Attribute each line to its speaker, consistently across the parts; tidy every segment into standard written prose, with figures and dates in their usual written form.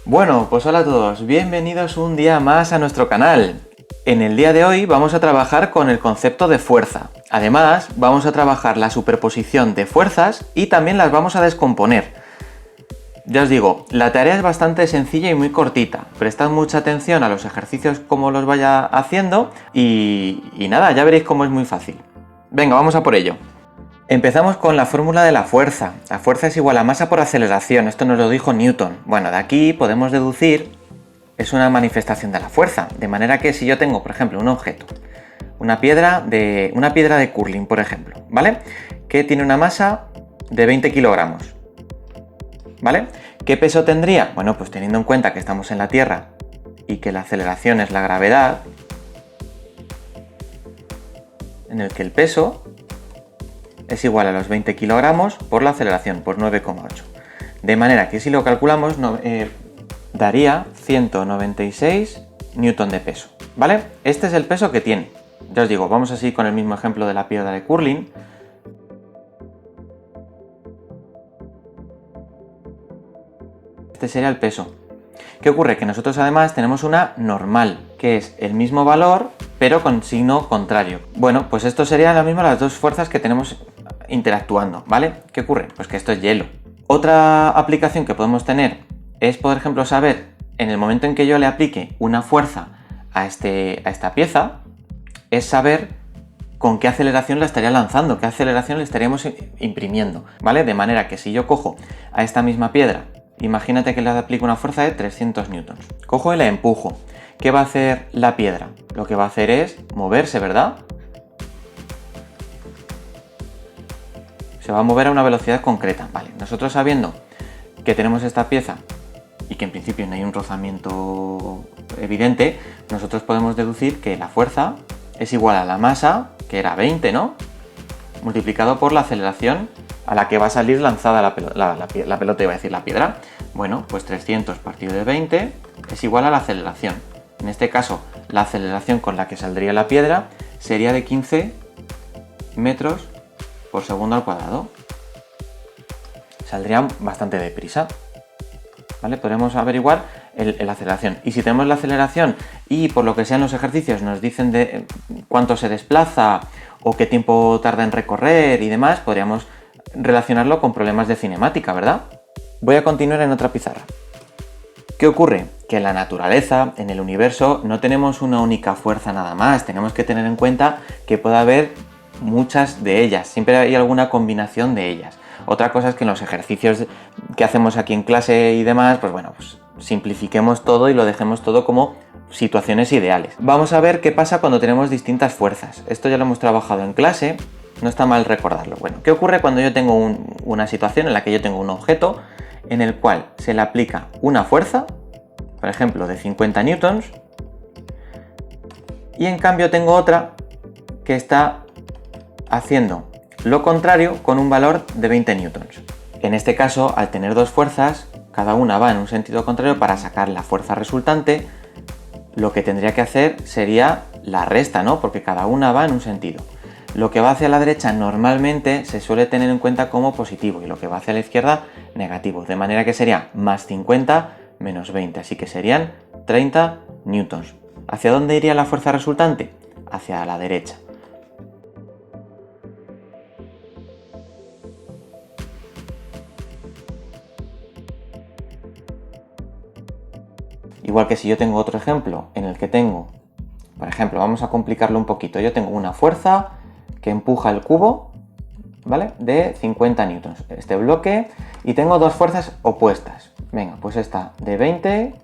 Speaker 1: Bueno, pues hola a todos, bienvenidos un día más a nuestro canal. En el día de hoy vamos a trabajar con el concepto de fuerza. Además, vamos a trabajar la superposición de fuerzas y también las vamos a descomponer. Ya os digo, la tarea es bastante sencilla y muy cortita. Prestad mucha atención a los ejercicios como los vaya haciendo y nada, ya veréis cómo es muy fácil. Venga, vamos a por ello. Empezamos con la fórmula de la fuerza. La fuerza es igual a masa por aceleración, esto nos lo dijo Newton. Bueno, de aquí podemos deducir, es una manifestación de la fuerza, de manera que si yo tengo, por ejemplo, un objeto, una piedra de curling, por ejemplo, ¿vale? Que tiene una masa de 20 kilogramos, ¿vale? ¿Qué peso tendría? Bueno, pues teniendo en cuenta que estamos en la Tierra y que la aceleración es la gravedad, en el que el peso es igual a los 20 kilogramos por la aceleración, por 9,8. De manera que si lo calculamos, daría 196 newton de peso, ¿vale? Este es el peso que tiene. Ya os digo, vamos así con el mismo ejemplo de la piedra de curling. Este sería el peso. ¿Qué ocurre? Que nosotros además tenemos una normal, que es el mismo valor, pero con signo contrario. Bueno, pues esto serían las dos fuerzas que tenemos interactuando, ¿vale? ¿Qué ocurre? Pues que esto es hielo. Otra aplicación que podemos tener es, por ejemplo, saber, en el momento en que yo le aplique una fuerza a esta pieza, es saber con qué aceleración la estaría lanzando, qué aceleración le estaríamos imprimiendo, ¿vale? De manera que si yo cojo a esta misma piedra, imagínate que le aplico una fuerza de 300 newtons. Cojo y la empujo. ¿Qué va a hacer la piedra? Lo que va a hacer es moverse, ¿verdad? Se va a mover a una velocidad concreta. Vale, nosotros sabiendo que tenemos esta pieza y que en principio no hay un rozamiento evidente, nosotros podemos deducir que la fuerza es igual a la masa, que era 20, ¿no? Multiplicado por la aceleración a la que va a salir lanzada la pelota, iba a decir la piedra. Bueno, pues 300 partido de 20 es igual a la aceleración. En este caso, la aceleración con la que saldría la piedra sería de 15 metros por segundo al cuadrado. Saldría bastante deprisa, ¿vale? Podremos averiguar la aceleración. Y si tenemos la aceleración y por lo que sean los ejercicios nos dicen de cuánto se desplaza o qué tiempo tarda en recorrer y demás, podríamos relacionarlo con problemas de cinemática, ¿verdad? Voy a continuar en otra pizarra. ¿Qué ocurre? Que en la naturaleza, en el universo, no tenemos una única fuerza nada más. Tenemos que tener en cuenta que puede haber muchas de ellas. Siempre hay alguna combinación de ellas. Otra cosa es que en los ejercicios que hacemos aquí en clase y demás, pues bueno, pues simplifiquemos todo y lo dejemos todo como situaciones ideales. Vamos a ver qué pasa cuando tenemos distintas fuerzas. Esto ya lo hemos trabajado en clase, no está mal recordarlo. Bueno, ¿qué ocurre cuando yo tengo una situación en la que yo tengo un objeto en el cual se le aplica una fuerza, por ejemplo, de 50 newtons, y en cambio tengo otra que está haciendo lo contrario con un valor de 20 newtons? En este caso, al tener dos fuerzas, cada una va en un sentido contrario, para sacar la fuerza resultante, lo que tendría que hacer sería la resta, ¿no? Porque cada una va en un sentido. Lo que va hacia la derecha normalmente se suele tener en cuenta como positivo y lo que va hacia la izquierda negativo, de manera que sería más 50 menos 20, así que serían 30 newtons. ¿Hacia dónde iría la fuerza resultante? Hacia la derecha. Igual que si yo tengo otro ejemplo en el que tengo, por ejemplo, vamos a complicarlo un poquito, yo tengo una fuerza que empuja el cubo, ¿vale? De 50 newtons, este bloque, y tengo dos fuerzas opuestas. Venga, pues esta de 20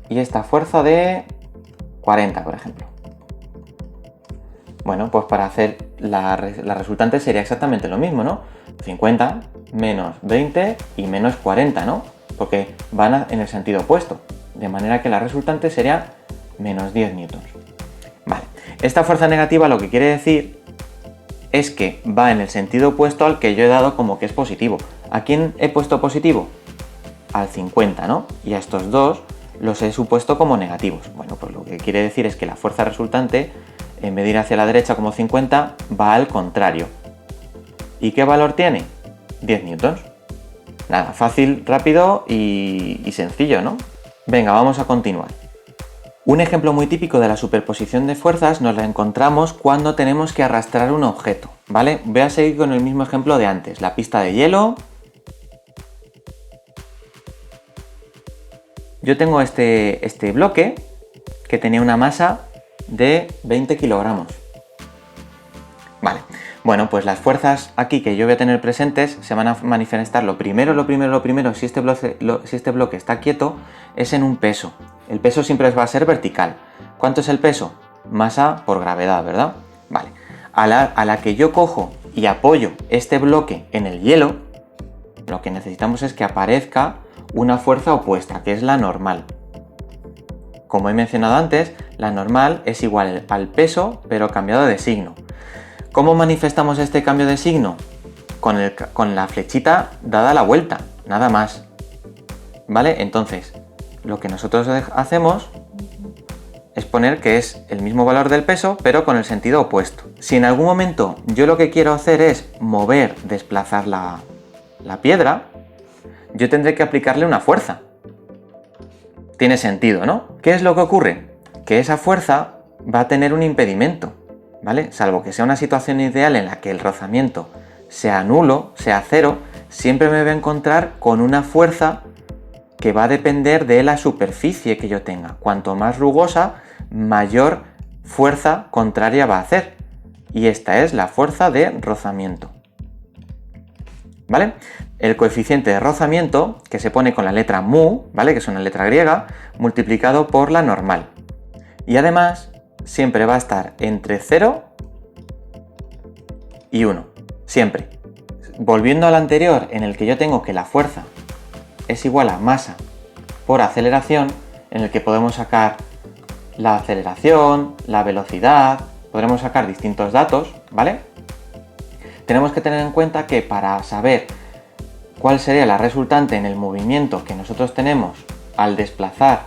Speaker 1: y esta fuerza de 40, por ejemplo. Bueno, pues para hacer la resultante sería exactamente lo mismo, ¿no? 50 menos 20 y menos 40, ¿no? Porque van en el sentido opuesto, de manera que la resultante sería menos 10 newtons. Vale, esta fuerza negativa lo que quiere decir es que va en el sentido opuesto al que yo he dado como que es positivo. ¿A quién he puesto positivo? Al 50, ¿no? Y a estos dos los he supuesto como negativos. Bueno, pues lo que quiere decir es que la fuerza resultante, en vez de ir hacia la derecha como 50, va al contrario. ¿Y qué valor tiene? 10 newtons. Nada, fácil, rápido y sencillo, ¿no? Venga, vamos a continuar. Un ejemplo muy típico de la superposición de fuerzas nos la encontramos cuando tenemos que arrastrar un objeto, ¿vale? Voy a seguir con el mismo ejemplo de antes, la pista de hielo. Yo tengo este bloque que tenía una masa de 20 kilogramos. Vale, bueno, pues las fuerzas aquí que yo voy a tener presentes se van a manifestar lo primero, si este bloque está quieto, es en un peso. El peso siempre va a ser vertical. ¿Cuánto es el peso? Masa por gravedad, ¿verdad? Vale, a la que yo cojo y apoyo este bloque en el hielo, lo que necesitamos es que aparezca una fuerza opuesta, que es la normal. Como he mencionado antes, la normal es igual al peso, pero cambiado de signo. ¿Cómo manifestamos este cambio de signo? Con la flechita dada la vuelta, nada más. ¿Vale? Entonces, lo que nosotros hacemos es poner que es el mismo valor del peso, pero con el sentido opuesto. Si en algún momento yo lo que quiero hacer es desplazar la piedra, yo tendré que aplicarle una fuerza. Tiene sentido, ¿no? ¿Qué es lo que ocurre? Que esa fuerza va a tener un impedimento, ¿vale? Salvo que sea una situación ideal en la que el rozamiento sea nulo, sea cero, siempre me voy a encontrar con una fuerza que va a depender de la superficie que yo tenga. Cuanto más rugosa, mayor fuerza contraria va a hacer. Y esta es la fuerza de rozamiento. ¿Vale? El coeficiente de rozamiento, que se pone con la letra mu, ¿vale? Que es una letra griega, multiplicado por la normal. Y además, siempre va a estar entre 0 y 1. Siempre. Volviendo al anterior, en el que yo tengo que la fuerza es igual a masa por aceleración, en el que podemos sacar la aceleración, la velocidad, podremos sacar distintos datos, ¿vale? Tenemos que tener en cuenta que para saber cuál sería la resultante en el movimiento que nosotros tenemos al desplazar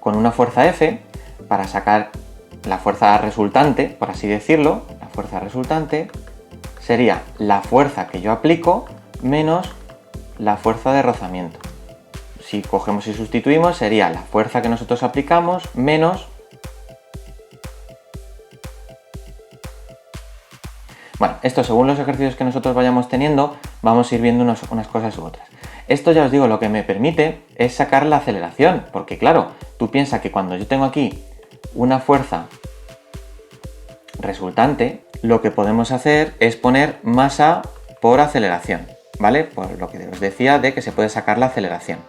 Speaker 1: con una fuerza F, para sacar la fuerza resultante, por así decirlo, la fuerza resultante sería la fuerza que yo aplico menos la fuerza de rozamiento. Si cogemos y sustituimos, sería la fuerza que nosotros aplicamos menos... Bueno, esto según los ejercicios que nosotros vayamos teniendo, vamos a ir viendo unas cosas u otras. Esto ya os digo, lo que me permite es sacar la aceleración, porque claro, tú piensas que cuando yo tengo aquí una fuerza resultante, lo que podemos hacer es poner masa por aceleración, ¿vale? Por lo que os decía de que se puede sacar la aceleración.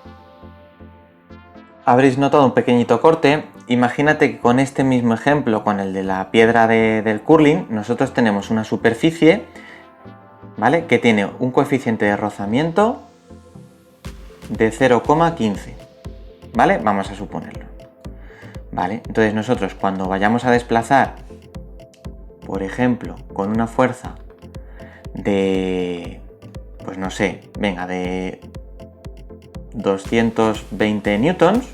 Speaker 1: Habréis notado un pequeñito corte. Imagínate que con este mismo ejemplo, con el de la piedra del curling, nosotros tenemos una superficie, ¿vale? Que tiene un coeficiente de rozamiento de 0,15, ¿vale? Vamos a suponerlo. ¿Vale? Entonces nosotros cuando vayamos a desplazar, por ejemplo, con una fuerza de, pues no sé, venga, de 220 newtons,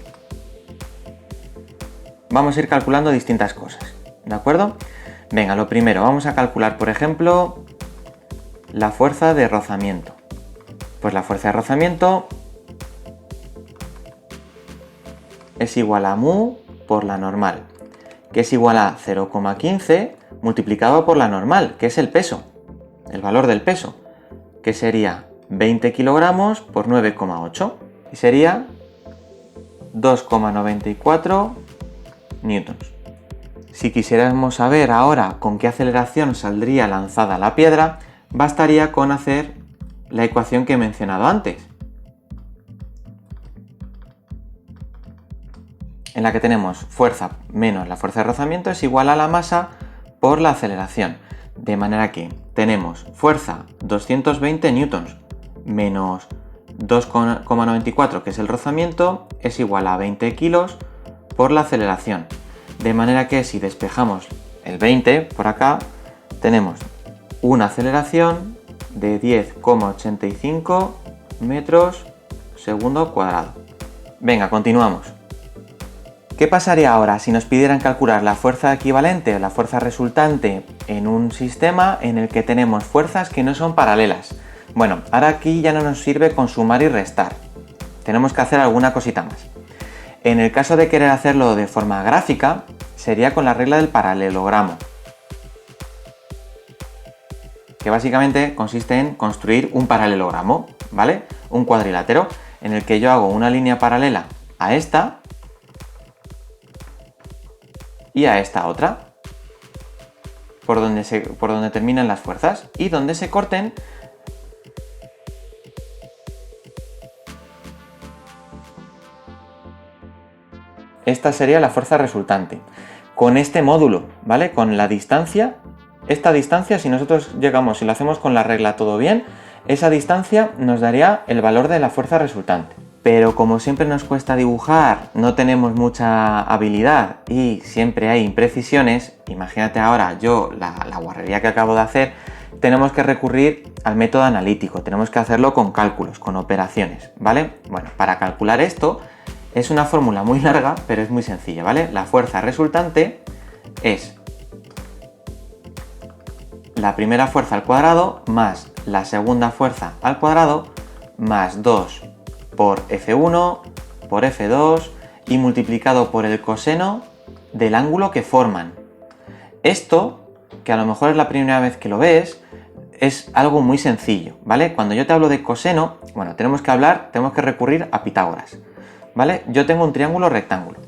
Speaker 1: vamos a ir calculando distintas cosas, ¿de acuerdo? Venga, lo primero, vamos a calcular, por ejemplo, la fuerza de rozamiento. Pues la fuerza de rozamiento es igual a mu por la normal, que es igual a 0,15 multiplicado por la normal, que es el peso, el valor del peso, que sería 20 kilogramos por 9,8 y sería 2,94 newtons. Si quisiéramos saber ahora con qué aceleración saldría lanzada la piedra, bastaría con hacer la ecuación que he mencionado antes, en la que tenemos fuerza menos la fuerza de rozamiento es igual a la masa por la aceleración. De manera que tenemos fuerza 220 newtons menos 2,94, que es el rozamiento, es igual a 20 kilos por la aceleración. De manera que si despejamos el 20 por acá, tenemos una aceleración de 10,85 metros segundo cuadrado. Venga, continuamos. ¿Qué pasaría ahora si nos pidieran calcular la fuerza equivalente o la fuerza resultante en un sistema en el que tenemos fuerzas que no son paralelas? Bueno, ahora aquí ya no nos sirve con sumar y restar. Tenemos que hacer alguna cosita más. En el caso de querer hacerlo de forma gráfica, sería con la regla del paralelogramo, que básicamente consiste en construir un paralelogramo, ¿vale? Un cuadrilátero en el que yo hago una línea paralela a esta y a esta otra, por donde terminan las fuerzas, y donde se corten esta sería la fuerza resultante. Con este módulo, ¿vale? Con la distancia, esta distancia, si nosotros llegamos y lo hacemos con la regla todo bien, esa distancia nos daría el valor de la fuerza resultante. Pero como siempre nos cuesta dibujar, no tenemos mucha habilidad y siempre hay imprecisiones, imagínate ahora yo la guarrería que acabo de hacer, tenemos que recurrir al método analítico, tenemos que hacerlo con cálculos, con operaciones, ¿vale? Bueno, para calcular esto es una fórmula muy larga, pero es muy sencilla, ¿vale? La fuerza resultante es la primera fuerza al cuadrado más la segunda fuerza al cuadrado más 2 por F1 por F2 y multiplicado por el coseno del ángulo que forman. Esto, que a lo mejor es la primera vez que lo ves, es algo muy sencillo, ¿vale? Cuando yo te hablo de coseno, bueno, tenemos que recurrir a Pitágoras, ¿vale? Yo tengo un triángulo rectángulo,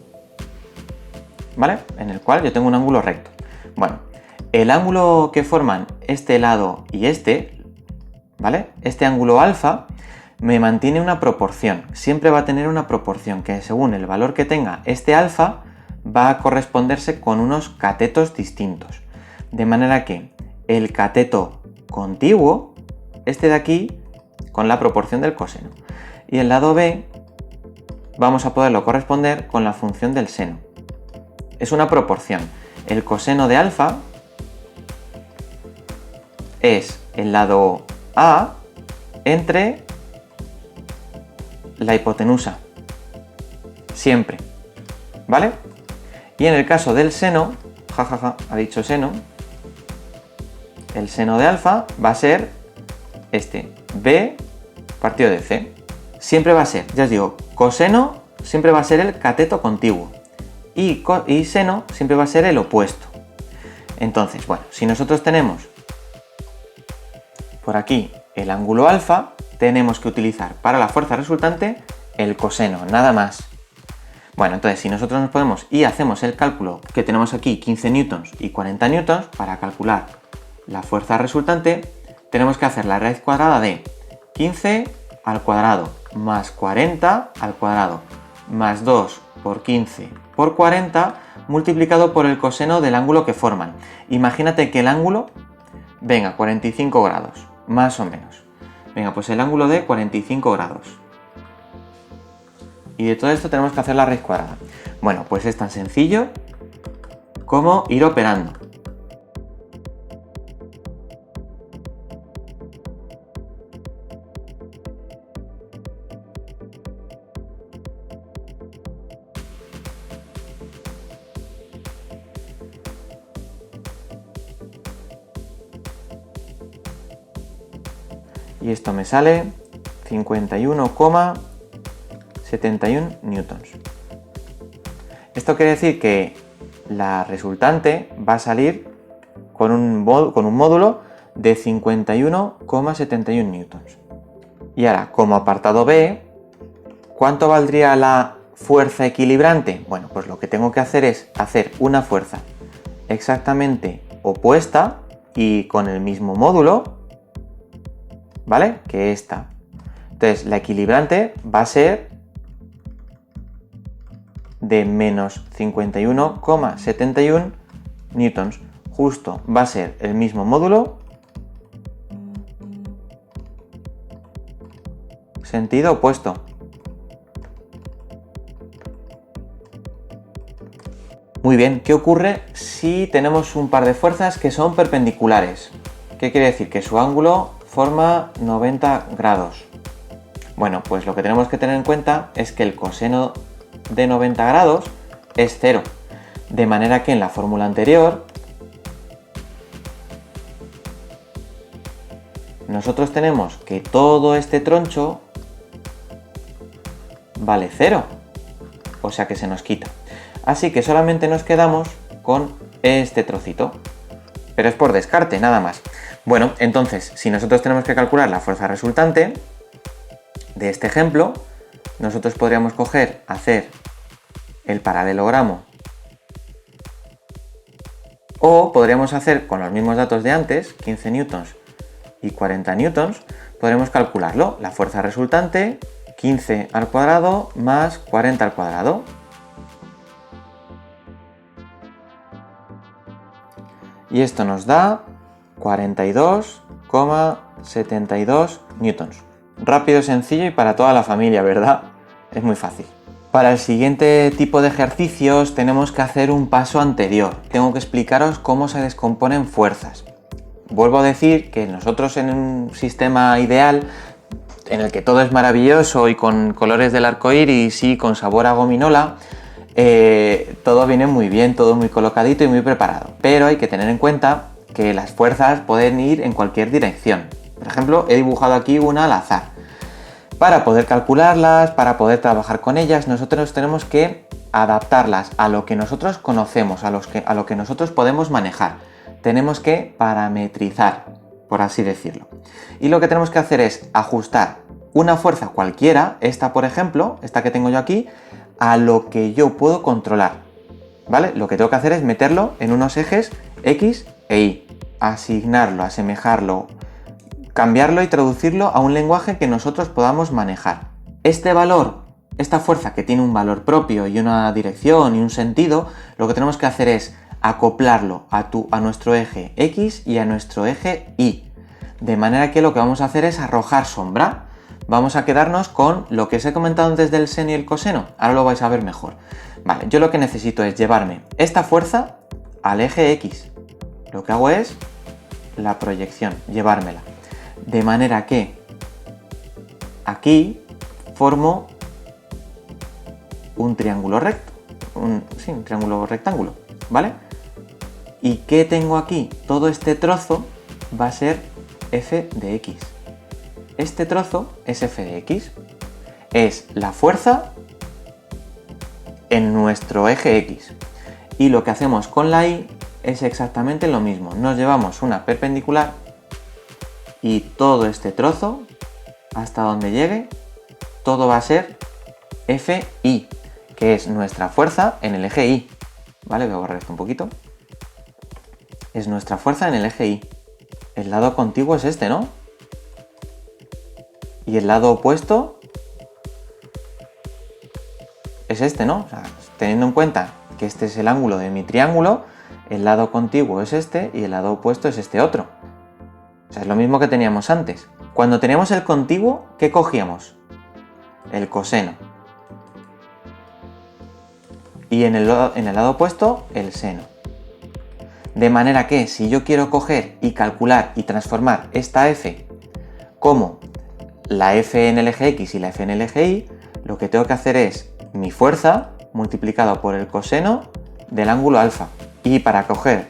Speaker 1: ¿vale? En el cual yo tengo un ángulo recto. Bueno, el ángulo que forman este lado y este, ¿vale? Este ángulo alfa me mantiene una proporción, siempre va a tener una proporción que según el valor que tenga este alfa va a corresponderse con unos catetos distintos. De manera que el cateto contiguo, este de aquí, con la proporción del coseno. Y el lado B vamos a poderlo corresponder con la función del seno. Es una proporción. El coseno de alfa es el lado A entre la hipotenusa. Siempre. ¿Vale? Y en el caso del seno, ha dicho seno, el seno de alfa va a ser este, B partido de C. Siempre va a ser, ya os digo, coseno siempre va a ser el cateto contiguo y seno siempre va a ser el opuesto. Entonces, bueno, si nosotros tenemos por aquí el ángulo alfa, tenemos que utilizar para la fuerza resultante el coseno, nada más. Bueno, entonces si nosotros nos podemos y hacemos el cálculo que tenemos aquí 15 newtons y 40 newtons para calcular la fuerza resultante, tenemos que hacer la raíz cuadrada de 15 al cuadrado más 40 al cuadrado más 2 por 15 por 40 multiplicado por el coseno del ángulo que forman. Imagínate que el ángulo venga 45 grados, más o menos. Venga, pues el ángulo de 45 grados. Y de todo esto tenemos que hacer la raíz cuadrada. Bueno, pues es tan sencillo como ir operando. Y esto me sale 51,71 newtons. Esto quiere decir que la resultante va a salir con un módulo de 51,71 newtons. Y ahora, como apartado B, ¿cuánto valdría la fuerza equilibrante? Bueno, pues lo que tengo que hacer es hacer una fuerza exactamente opuesta y con el mismo módulo, ¿vale? Que esta. Entonces, la equilibrante va a ser de menos 51,71 newtons. Justo va a ser el mismo módulo, sentido opuesto. Muy bien, ¿qué ocurre si tenemos un par de fuerzas que son perpendiculares? ¿Qué quiere decir? Que su ángulo forma 90 grados. Bueno, pues lo que tenemos que tener en cuenta es que el coseno de 90 grados es 0. De manera que en la fórmula anterior nosotros tenemos que todo este troncho vale 0, o sea que se nos quita. Así que solamente nos quedamos con este trocito, pero es por descarte, nada más. Bueno, entonces, si nosotros tenemos que calcular la fuerza resultante de este ejemplo, nosotros podríamos hacer el paralelogramo, o podríamos hacer con los mismos datos de antes, 15 newtons y 40 newtons, podremos calcularlo, la fuerza resultante, 15 al cuadrado más 40 al cuadrado. Y esto nos da 42,72 newtons. Rápido, sencillo y para toda la familia, ¿verdad? Es muy fácil. Para el siguiente tipo de ejercicios tenemos que hacer un paso anterior. Tengo que explicaros cómo se descomponen fuerzas. Vuelvo a decir que nosotros en un sistema ideal, en el que todo es maravilloso y con colores del arco iris y con sabor a gominola, todo viene muy bien, todo muy colocadito y muy preparado. Pero hay que tener en cuenta que las fuerzas pueden ir en cualquier dirección. Por ejemplo, he dibujado aquí una al azar. Para poder calcularlas, para poder trabajar con ellas, nosotros tenemos que adaptarlas a lo que nosotros conocemos, a lo que nosotros podemos manejar. Tenemos que parametrizar, por así decirlo. Y lo que tenemos que hacer es ajustar una fuerza cualquiera, esta por ejemplo, esta que tengo yo aquí, a lo que yo puedo controlar. ¿Vale? Lo que tengo que hacer es meterlo en unos ejes X e Y, asignarlo, asemejarlo, cambiarlo y traducirlo a un lenguaje que nosotros podamos manejar. Este valor, esta fuerza que tiene un valor propio y una dirección y un sentido, lo que tenemos que hacer es acoplarlo a nuestro eje X y a nuestro eje Y. De manera que lo que vamos a hacer es arrojar sombra. Vamos a quedarnos con lo que os he comentado antes del seno y el coseno. Ahora lo vais a ver mejor. Vale, yo lo que necesito es llevarme esta fuerza al eje X. Lo que hago es la proyección, llevármela. De manera que aquí formo un triángulo recto, un triángulo rectángulo, ¿vale? ¿Y qué tengo aquí? Todo este trozo va a ser f de x. Este trozo es f de x. Es la fuerza en nuestro eje x. Y lo que hacemos con la y es exactamente lo mismo. Nos llevamos una perpendicular y todo este trozo, hasta donde llegue, todo va a ser FI, que es nuestra fuerza en el eje Y. ¿Vale? Voy a borrar esto un poquito. Es nuestra fuerza en el eje Y. El lado contiguo es este, ¿no? Y el lado opuesto es este, ¿no? O sea, teniendo en cuenta que este es el ángulo de mi triángulo, el lado contiguo es este y el lado opuesto es este otro. O sea, es lo mismo que teníamos antes. Cuando teníamos el contiguo, ¿qué cogíamos? El coseno. Y en el lado opuesto, el seno. De manera que si yo quiero coger y calcular y transformar esta f como la f en el eje x y la f en el eje y, lo que tengo que hacer es mi fuerza multiplicado por el coseno del ángulo alfa. Y para coger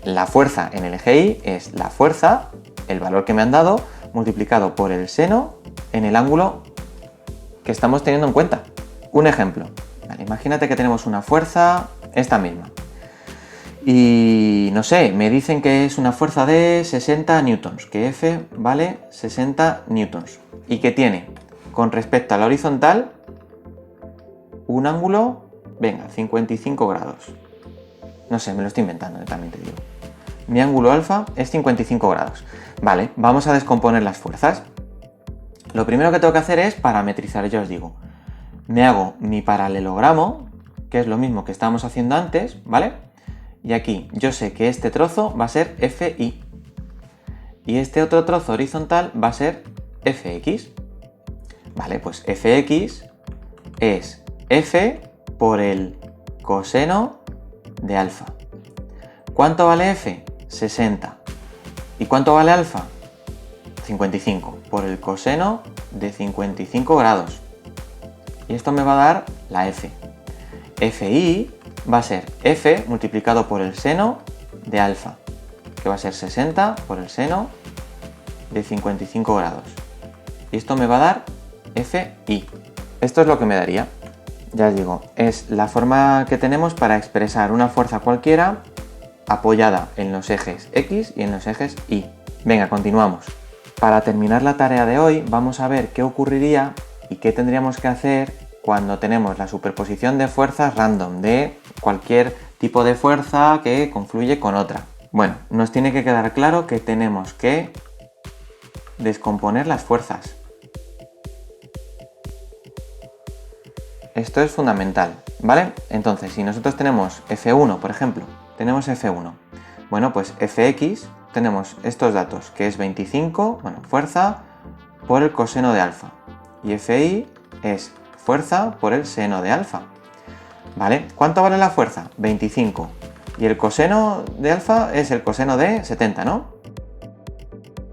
Speaker 1: la fuerza en el eje y es la fuerza, el valor que me han dado, multiplicado por el seno en el ángulo que estamos teniendo en cuenta. Un ejemplo. Vale, imagínate que tenemos una fuerza, esta misma. Y no sé, me dicen que es una fuerza de 60 newtons, que F vale 60 newtons. Y que tiene, con respecto a la horizontal, un ángulo, venga, 55 grados. No sé, me lo estoy inventando, también te digo. Mi ángulo alfa es 55 grados. Vale, vamos a descomponer las fuerzas. Lo primero que tengo que hacer es parametrizar, ya os digo. Me hago mi paralelogramo, que es lo mismo que estábamos haciendo antes, ¿vale? Y aquí yo sé que este trozo va a ser FI. Y este otro trozo horizontal va a ser FX. Vale, pues FX es F por el coseno de alfa. ¿Cuánto vale F? 60. ¿Y cuánto vale alfa? 55, por el coseno de 55 grados. Y esto me va a dar la F. FI va a ser F multiplicado por el seno de alfa, que va a ser 60 por el seno de 55 grados. Y esto me va a dar FI. Esto es lo que me daría. Ya os digo, es la forma que tenemos para expresar una fuerza cualquiera apoyada en los ejes X y en los ejes Y. Venga, continuamos. Para terminar la tarea de hoy, vamos a ver qué ocurriría y qué tendríamos que hacer cuando tenemos la superposición de fuerzas random de cualquier tipo de fuerza que confluye con otra. Bueno, nos tiene que quedar claro que tenemos que descomponer las fuerzas. Esto es fundamental, ¿vale? Entonces, si nosotros tenemos F1, por ejemplo, tenemos F1. Bueno, pues Fx tenemos estos datos, que es 25, bueno, fuerza por el coseno de alfa. Y Fi es fuerza por el seno de alfa. ¿Vale? ¿Cuánto vale la fuerza? 25. Y el coseno de alfa es el coseno de 70, ¿no?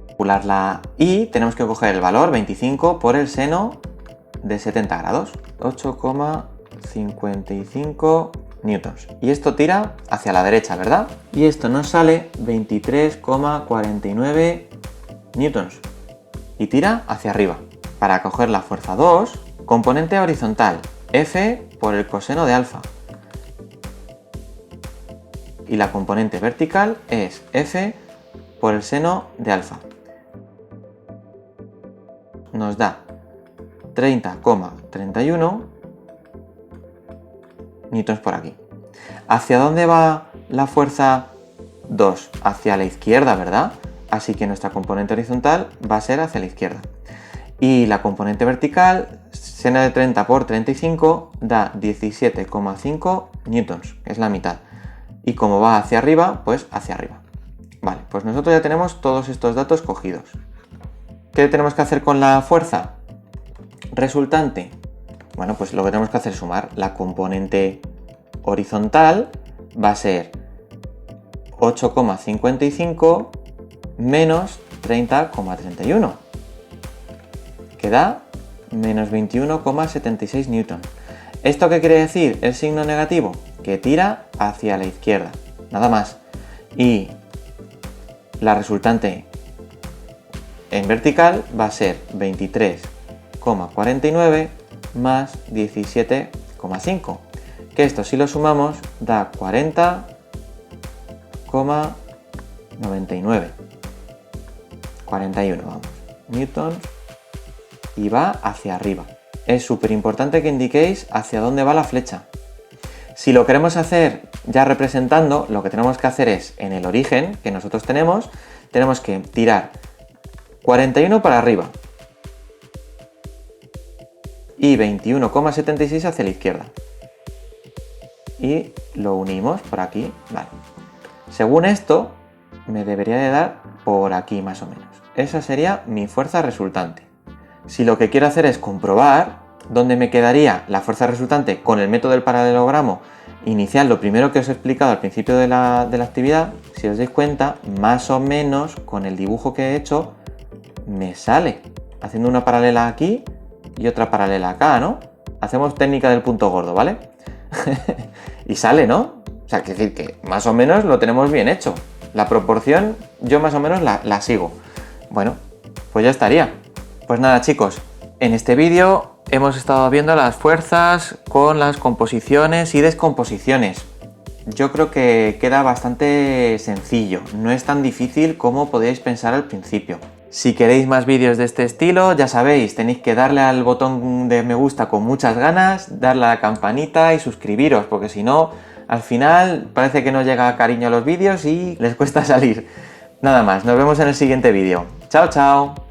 Speaker 1: Calcular la I, tenemos que coger el valor 25 por el seno de 70 grados. 8,55 newtons. Y esto tira hacia la derecha, ¿verdad? Y esto nos sale 23,49 newtons. Y tira hacia arriba. Para coger la fuerza 2, componente horizontal, F por el coseno de alfa. Y la componente vertical es F por el seno de alfa. Nos da 30,31 newtons por aquí. ¿Hacia dónde va la fuerza 2? Hacia la izquierda, ¿verdad? Así que nuestra componente horizontal va a ser hacia la izquierda. Y la componente vertical, seno de 30 por 35, da 17,5 newtons, que es la mitad. Y como va hacia arriba, pues hacia arriba. Vale, pues nosotros ya tenemos todos estos datos cogidos. ¿Qué tenemos que hacer con la fuerza resultante? Bueno, pues lo que tenemos que hacer es sumar. La componente horizontal va a ser 8,55 menos 30,31, que da menos 21,76 newton. ¿Esto qué quiere decir? El signo negativo, que tira hacia la izquierda, nada más. Y la resultante en vertical va a ser 23,49 más 17,5, que esto si lo sumamos da 40,99. 41, vamos, newtons, y va hacia arriba. Es súper importante que indiquéis hacia dónde va la flecha. Si lo queremos hacer ya representando, lo que tenemos que hacer es, en el origen que nosotros tenemos que tirar 41 para arriba y 21,76 hacia la izquierda. Y lo unimos por aquí, vale. Según esto, me debería de dar por aquí más o menos. Esa sería mi fuerza resultante. Si lo que quiero hacer es comprobar dónde me quedaría la fuerza resultante con el método del paralelogramo inicial, lo primero que os he explicado al principio de la actividad, si os dais cuenta, más o menos con el dibujo que he hecho, me sale. Haciendo una paralela aquí y otra paralela acá, ¿no? Hacemos técnica del punto gordo, ¿vale? Y sale, ¿no? O sea, que decir que más o menos lo tenemos bien hecho. La proporción yo más o menos la sigo. Bueno, pues ya estaría. Pues nada, chicos, en este vídeo hemos estado viendo las fuerzas con las composiciones y descomposiciones. Yo creo que queda bastante sencillo, no es tan difícil como podéis pensar al principio. Si queréis más vídeos de este estilo, ya sabéis, tenéis que darle al botón de me gusta con muchas ganas, darle a la campanita y suscribiros, porque si no, al final parece que no llega cariño a los vídeos y les cuesta salir. Nada más, nos vemos en el siguiente vídeo. ¡Chao, chao!